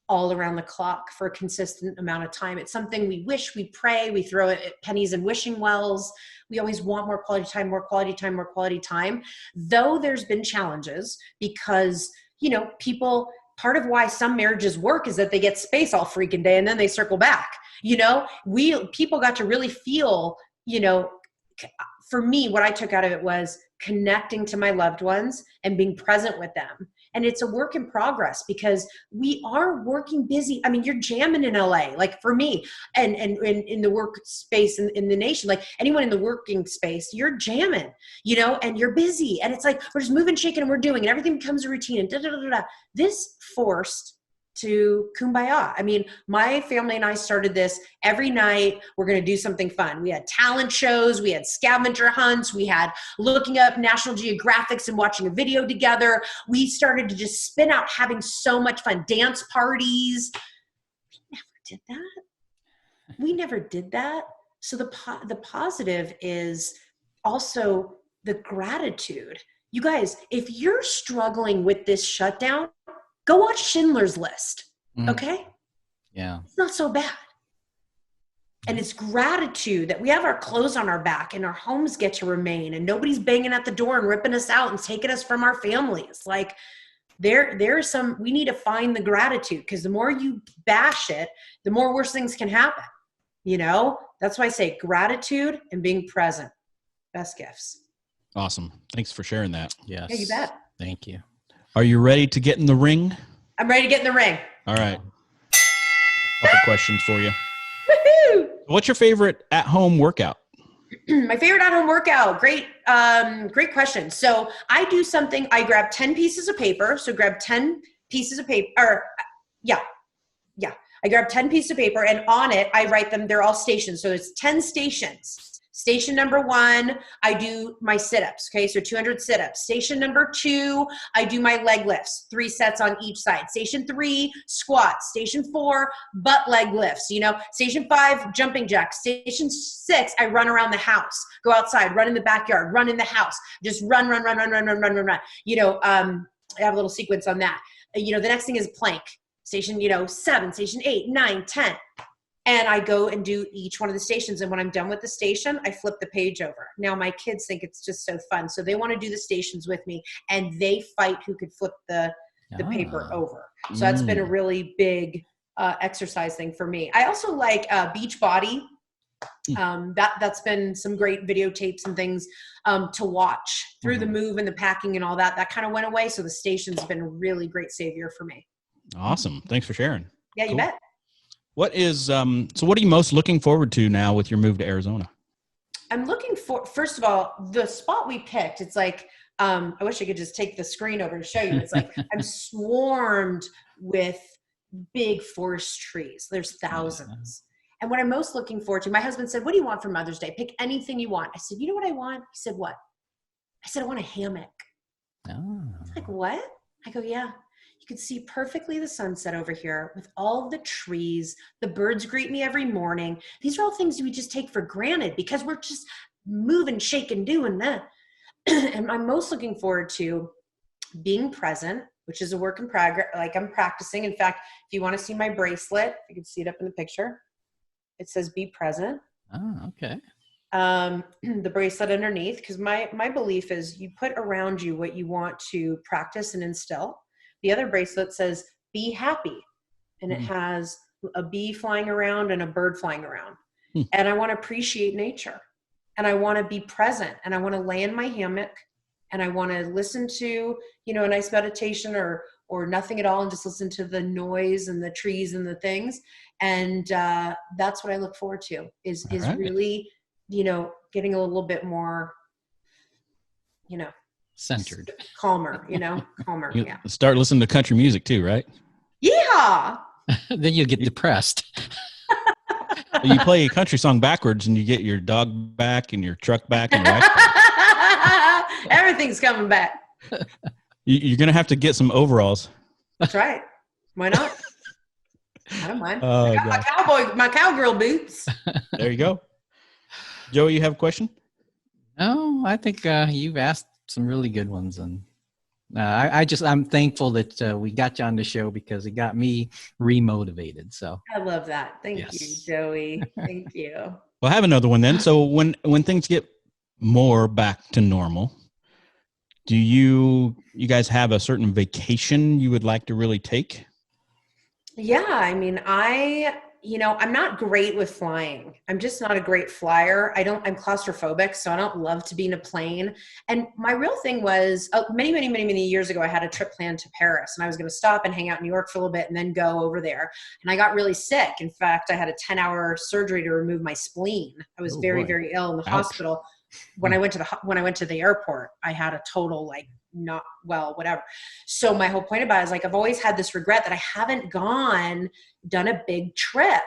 all around the clock for a consistent amount of time. It's something we wish, we pray, we throw it at pennies and wishing wells. We always want more quality time, more quality time, more quality time. Though there's been challenges, because, people, part of why some marriages work is that they get space all freaking day and then they circle back. People got to really feel, for me, what I took out of it was connecting to my loved ones and being present with them. And it's a work in progress, because we are working busy. I mean, you're jamming in LA, like for me, and in the workspace in the nation, like anyone in the working space, you're jamming, and you're busy. And it's like, we're just moving, shaking, and we're doing, and everything becomes a routine, and da-da-da-da-da. This forced to kumbaya. I mean, my family and I started this every night. We're going to do something fun. We had talent shows. We had scavenger hunts. We had looking up National Geographics and watching a video together. We started to just spin out, having so much fun. Dance parties. We never did that. So the positive is also the gratitude. You guys, if you're struggling with this shutdown, go watch Schindler's List, okay? Yeah. It's not so bad. And it's gratitude that we have our clothes on our back and our homes get to remain, and nobody's banging at the door and ripping us out and taking us from our families. Like, there's some, we need to find the gratitude, because the more you bash it, the more worse things can happen. That's why I say gratitude and being present. Best gifts. Awesome. Thanks for sharing that. Yes. Yeah, you bet. Thank you. Are you ready to get in the ring? I'm ready to get in the ring. All right. A couple questions for you. Woohoo! What's your favorite at-home workout? My favorite at-home workout. Great question. So I do something. I grab 10 pieces of paper. So grab 10 pieces of paper. I grab 10 pieces of paper, and on it, I write them. They're all stations. So it's 10 stations. Station number 1, I do my sit-ups. Okay, so 200 sit-ups. Station number 2, I do my leg lifts, 3 sets on each side. Station 3, squats. Station 4, butt leg lifts. Station 5, jumping jacks. Station 6, I run around the house, go outside, run in the backyard, run in the house, just run. I have a little sequence on that. The next thing is plank. Station, 7, station 8, 9, 10. And I go and do each one of the stations. And when I'm done with the station, I flip the page over. Now, my kids think it's just so fun. So they want to do the stations with me, and they fight who could flip the paper over. So that's been a really big exercise thing for me. I also like Beachbody. That's been some great videotapes and things to watch through the move and the packing and all that. That kind of went away. So the station's been a really great savior for me. Awesome. Thanks for sharing. Yeah, you bet. What is, so what are you most looking forward to now with your move to Arizona? I'm looking for, first of all, the spot we picked, it's like, I wish I could just take the screen over to show you. It's like, I'm swarmed with big forest trees. There's thousands. And what I'm most looking forward to, my husband said, what do you want for Mother's Day? Pick anything you want. I said, you know what I want? He said, what? I said, I want a hammock. He's like, what? I go, yeah. You can see perfectly the sunset over here with all the trees. The birds greet me every morning. These are all things we just take for granted because we're just moving, shaking, doing that. And I'm most looking forward to being present, which is a work in progress. Like I'm practicing. In fact, if you want to see my bracelet, you can see it up in the picture. It says be present. Oh, okay. The bracelet underneath, because my belief is you put around you what you want to practice and instill. The other bracelet says, be happy. And it has a bee flying around and a bird flying around. And I want to appreciate nature. And I want to be present. And I want to lay in my hammock. And I want to listen to, a nice meditation or nothing at all and just listen to the noise and the trees and the things. And that's what I look forward to is really, getting a little bit more, centered, calmer, calmer. You yeah. Start listening to country music too, right? Yeah. Then you get depressed. You play a country song backwards and you get your dog back and your truck back and your wife back. Everything's coming back. You're going to have to get some overalls. That's right. Why not? I don't mind. Oh, I got my cowgirl boots. There you go. Joey, you have a question? No, I think you've asked some really good ones, and I'm thankful that we got you on the show because it got me remotivated. So I love that. Thank you, Joey. Thank you. Well, I have another one then. So when things get more back to normal, do you guys have a certain vacation you would like to really take? Yeah, I mean, I'm not great with flying. I'm just not a great flyer. I'm claustrophobic, so I don't love to be in a plane. And my real thing was many years ago, I had a trip planned to Paris and I was going to stop and hang out in New York for a little bit and then go over there. And I got really sick. In fact, I had a 10-hour surgery to remove my spleen. I was very ill in the hospital. When I went to the airport, I had a total not well, whatever. So my whole point about it is I've always had this regret that I haven't done a big trip.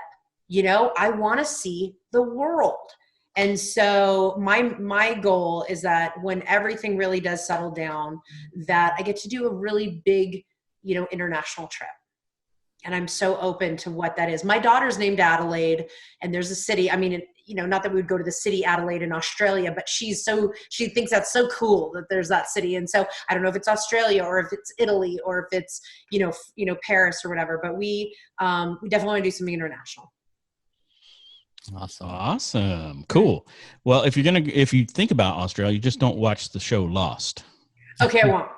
I want to see the world. And so my goal is that when everything really does settle down, that I get to do a really big, international trip. And I'm so open to what that is. My daughter's named Adelaide, and there's a city. I mean, not that we would go to the city Adelaide in Australia, but she thinks that's so cool that there's that city. And so I don't know if it's Australia or if it's Italy or if it's, Paris or whatever, but we definitely want to do something international. Awesome. Cool. Well, if you think about Australia, just don't watch the show Lost. Okay. I won't.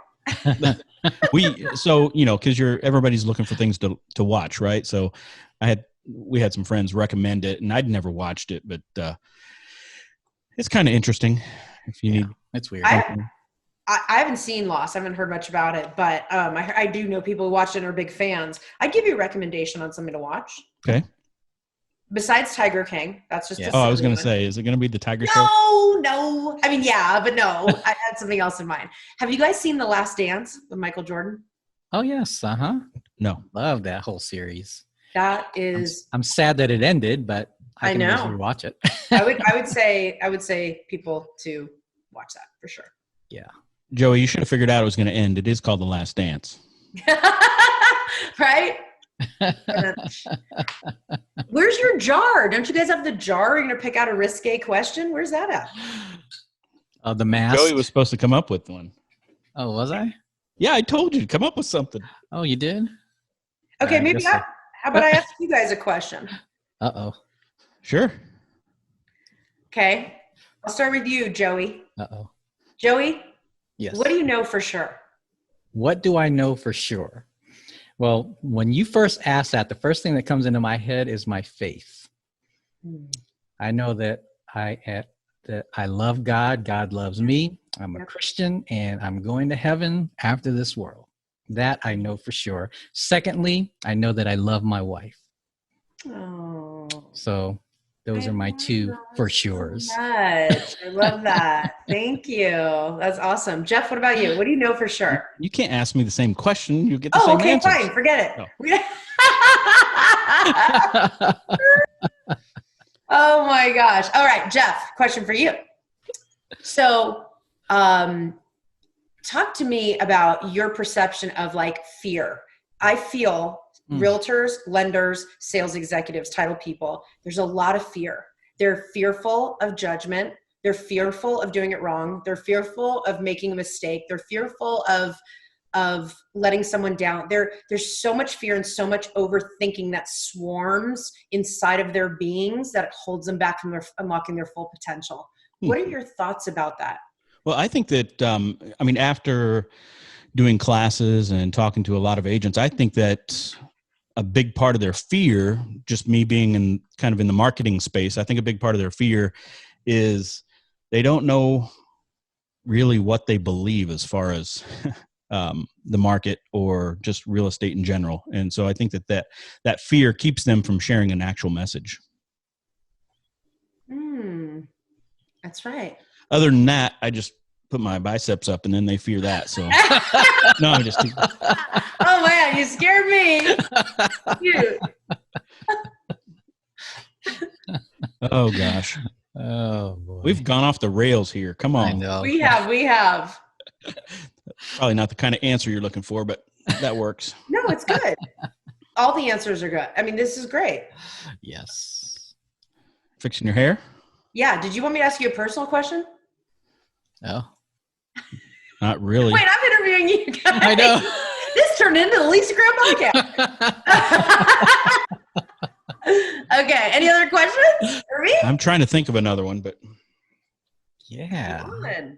Cause everybody's looking for things to watch. Right. So we had some friends recommend it and I'd never watched it, but it's kind of interesting if you need. It's weird. I haven't seen Lost. I haven't heard much about it, but I do know people who watch it and are big fans. I'd give you a recommendation on something to watch. Okay. Besides Tiger King, that's just. I was going to say, is it going to be the Tiger Show? No. I mean, yeah, but no. I had something else in mind. Have you guys seen The Last Dance with Michael Jordan? Oh yes. No. Love that whole series. That is. I'm sad that it ended, but I can know. watch it. I would say people to watch that for sure. Yeah. Joey, you should have figured out it was going to end. It is called The Last Dance. Right? Where's your jar? Don't you guys have the jar? You're going to pick out a risque question? Where's that at? The mask. Joey was supposed to come up with one. Oh, was I? Yeah, I told you to come up with something. Oh, you did? Okay, how about I ask you guys a question? Uh-oh. Sure. Okay. I'll start with you, Joey. Uh-oh. Joey? Yes. What do you know for sure? What do I know for sure? Well, when you first asked that, the first thing that comes into my head is my faith. I know that I love God. God loves me. I'm a Christian, and I'm going to heaven after this world. That I know for sure. Secondly, I know that I love my wife. Oh. So those are my two for sures. So much. I love that. Thank you. That's awesome. Jeff, what about you? What do you know for sure? You can't ask me the same question. You get the same answers. Fine. Forget it. Oh. Oh my gosh. All right, Jeff, question for you. So, talk to me about your perception of like fear. I feel realtors, lenders, sales executives, title people, there's a lot of fear. They're fearful of judgment. They're fearful of doing it wrong. They're fearful of making a mistake. They're fearful of letting someone down. There's so much fear and so much overthinking that swarms inside of their beings that it holds them back from unlocking their full potential. What are your thoughts about that? Well, I think that, after doing classes and talking to a lot of agents, I think that a big part of their fear, just me being in the marketing space, I think a big part of their fear is they don't know really what they believe as far as the market or just real estate in general. And so I think that fear keeps them from sharing an actual message. That's right. Other than that, I just put my biceps up and then they fear that. So no, I'm just kidding. Oh man, you scared me. Cute. Oh gosh. Oh boy. We've gone off the rails here. Come on. I know. We have. Probably not the kind of answer you're looking for, but that works. No, it's good. All the answers are good. I mean, this is great. Yes. Fixing your hair? Yeah. Did you want me to ask you a personal question? Oh. Not really. Wait, I'm interviewing you guys. I know. This turned into the Lisa Graham podcast. Okay. Any other questions for me? I'm trying to think of another one, but Yeah. Come on.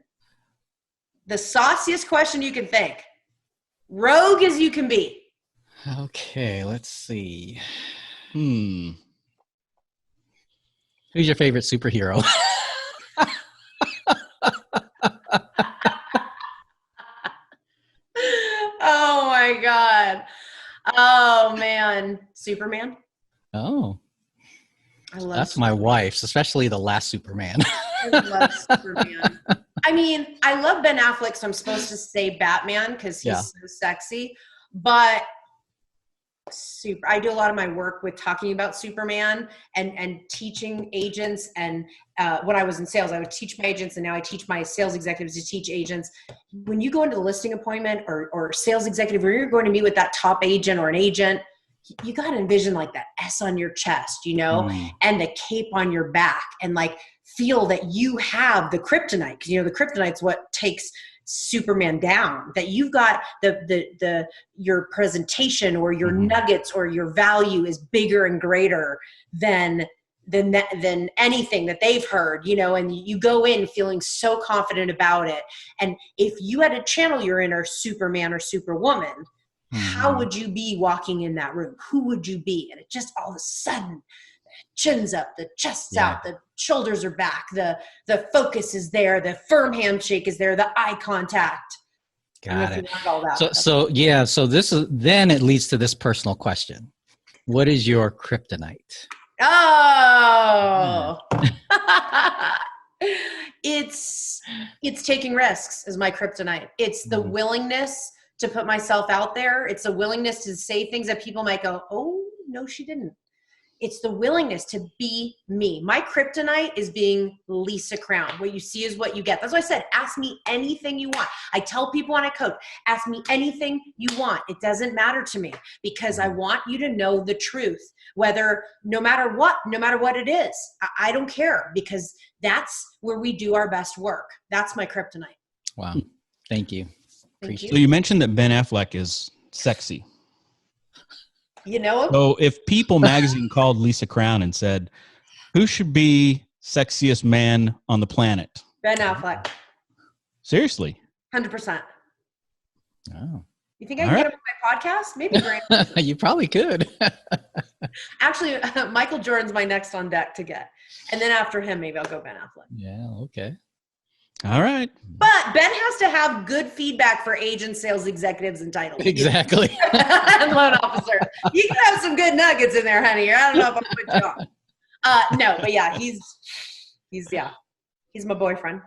The sauciest question you can think. Rogue as you can be. Okay, let's see. hmm. Who's your favorite superhero? Oh my God. Oh man. Superman. Oh, I love that's my wife's, especially the last Superman. I love Superman. I mean, I love Ben Affleck, so I'm supposed to say Batman because he's so sexy. But I do a lot of my work with talking about Superman and teaching agents. And when I was in sales, I would teach my agents, and now I teach my sales executives to teach agents. When you go into the listing appointment or sales executive, where you're going to meet with that top agent or an agent, you got to envision like that S on your chest, and the cape on your back, and like feel that you have the kryptonite, because the kryptonite's what takes Superman down, that you've got your presentation or your nuggets or your value is bigger and greater than anything that they've heard, and you go in feeling so confident about it. And if you had to channel your inner Superman or Superwoman, how would you be walking in that room? Who would you be? And it just all of a sudden, chin's up, the chest's out, the shoulders are back, the focus is there, the firm handshake is there, the eye contact. Got it. All that. So this is, then it leads to this personal question. What is your kryptonite? Oh, it's taking risks is my kryptonite. It's the willingness to put myself out there. It's a willingness to say things that people might go, oh, no, she didn't. It's the willingness to be me. My kryptonite is being Lisa Crown. What you see is what you get. That's why I said, ask me anything you want. I tell people when I coach, ask me anything you want. It doesn't matter to me, because I want you to know the truth, no matter what it is. I don't care, because that's where we do our best work. That's my kryptonite. Wow. Thank you. Appreciate So you mentioned that Ben Affleck is sexy. So if People magazine called Lisa Crown and said, who should be sexiest man on the planet? Ben Affleck. Seriously? 100%. Oh. You think I can get him on my podcast? Maybe Grant. You probably could. Actually, Michael Jordan's my next on deck to get. And then after him, maybe I'll go Ben Affleck. Yeah, okay. All right. But Ben has to have good feedback for agents, sales executives, and title. Exactly. And loan officer. You can have some good nuggets in there, honey. I don't know if I'll put you on. No, but yeah, he's my boyfriend.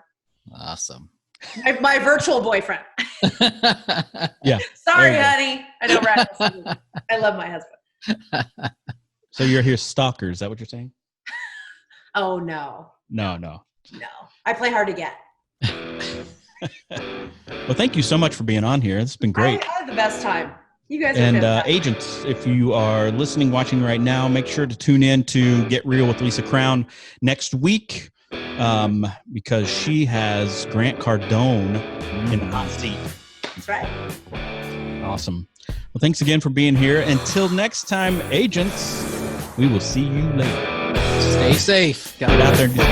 Awesome. My virtual boyfriend. Yeah. Sorry, honey. I know, right? I love my husband. So you're here stalker. Is that what you're saying? Oh, no. No. I play hard to get. Well, thank you so much for being on here. It's been great. I had the best time. You guys are And fantastic. agents, if you are listening, watching right now, make sure to tune in to Get Real with Lisa Crown next week because she has Grant Cardone in the hot seat. That's right. Awesome. Well, thanks again for being here. Until next time, agents, we will see you later. Stay safe. Get out there and do